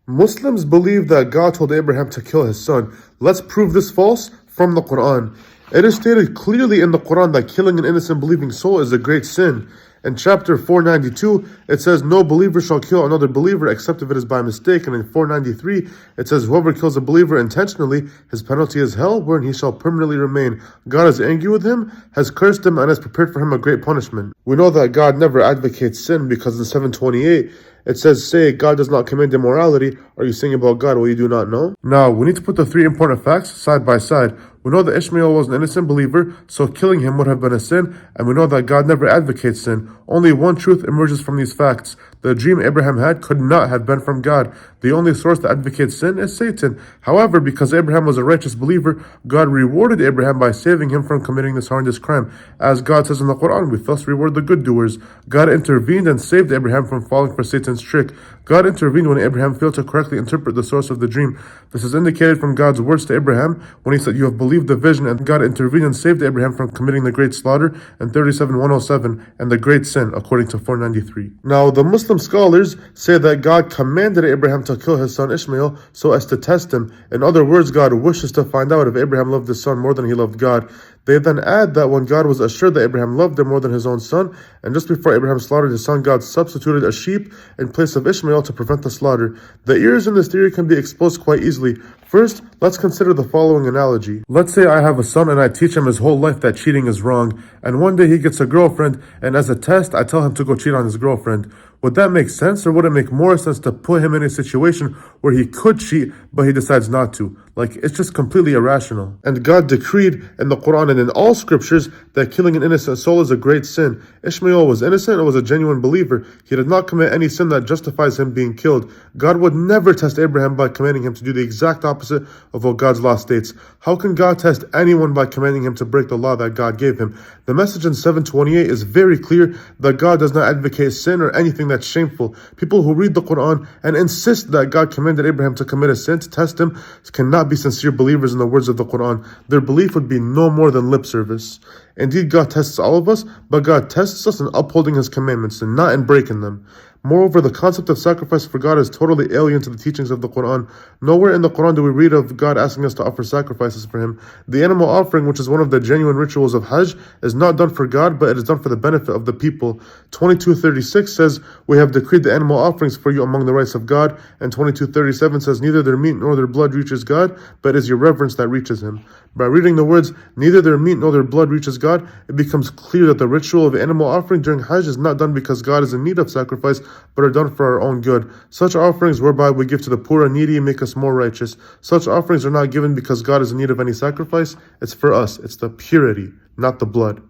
Muslims believe that God told Abraham to kill his son. Let's prove this false from the Quran. It is stated clearly in the Quran that killing an innocent believing soul is a great sin. In chapter 492, it says, "No believer shall kill another believer except if it is by mistake." And in 493, it says, "Whoever kills a believer intentionally, his penalty is hell, wherein he shall permanently remain. God is angry with him, has cursed him, and has prepared for him a great punishment." We know that God never advocates sin because in 728, it says, "Say, God does not command immorality. Are you saying about God what you do not know?" Now, we need to put the three important facts side by side. We know that Ishmael was an innocent believer, so killing him would have been a sin, and we know that God never advocates sin. Only one truth emerges from these facts. The dream Abraham had could not have been from God. The only source that advocates sin is Satan. However, because Abraham was a righteous believer, God rewarded Abraham by saving him from committing this horrendous crime. As God says in the Quran, we thus reward the good doers. God intervened and saved Abraham from falling for Satan's trick. God intervened when Abraham failed to correctly interpret the source of the dream. This is indicated from God's words to Abraham when he said, "You have believed the vision," and God intervened and saved Abraham from committing the great slaughter in 37:107 and the great sin, according to 493. Now, the Muslim scholars say that God commanded Abraham to kill his son Ishmael so as to test him. In other words, God wishes to find out if Abraham loved his son more than he loved God. They then add that when God was assured that Abraham loved him more than his own son, and just before Abraham slaughtered his son, God substituted a sheep in place of Ishmael to prevent the slaughter. The errors in this theory can be exposed quite easily. First, let's consider the following analogy. Let's say I have a son and I teach him his whole life that cheating is wrong, and one day he gets a girlfriend, and as a test, I tell him to go cheat on his girlfriend. Would that make sense, or would it make more sense to put him in a situation where he could cheat, but he decides not to? Like, it's just completely irrational. And God decreed in the Quran and in all scriptures that killing an innocent soul is a great sin. Ishmael was innocent and was a genuine believer. He did not commit any sin that justifies him being killed. God would never test Abraham by commanding him to do the exact opposite of what God's law states. How can God test anyone by commanding him to break the law that God gave him? The message in 728 is very clear that God does not advocate sin or anything that's shameful. People who read the Quran and insist that God commanded Abraham to commit a sin to test him cannot be sincere believers in the words of the Quran. Their belief would be no more than lip service. Indeed, God tests all of us, but God tests us in upholding his commandments and not in breaking them. Moreover, the concept of sacrifice for God is totally alien to the teachings of the Quran. Nowhere in the Quran do we read of God asking us to offer sacrifices for him. The animal offering, which is one of the genuine rituals of Hajj, is not done for God, but it is done for the benefit of the people. 22:36 says, "We have decreed the animal offerings for you among the rights of God." And 22:37 says, "Neither their meat nor their blood reaches God, but it is your reverence that reaches him." By reading the words, "neither their meat nor their blood reaches God," it becomes clear that the ritual of animal offering during Hajj is not done because God is in need of sacrifice, but are done for our own good. Such offerings whereby we give to the poor and needy make us more righteous. Such offerings are not given because God is in need of any sacrifice. It's for us. It's the purity, not the blood.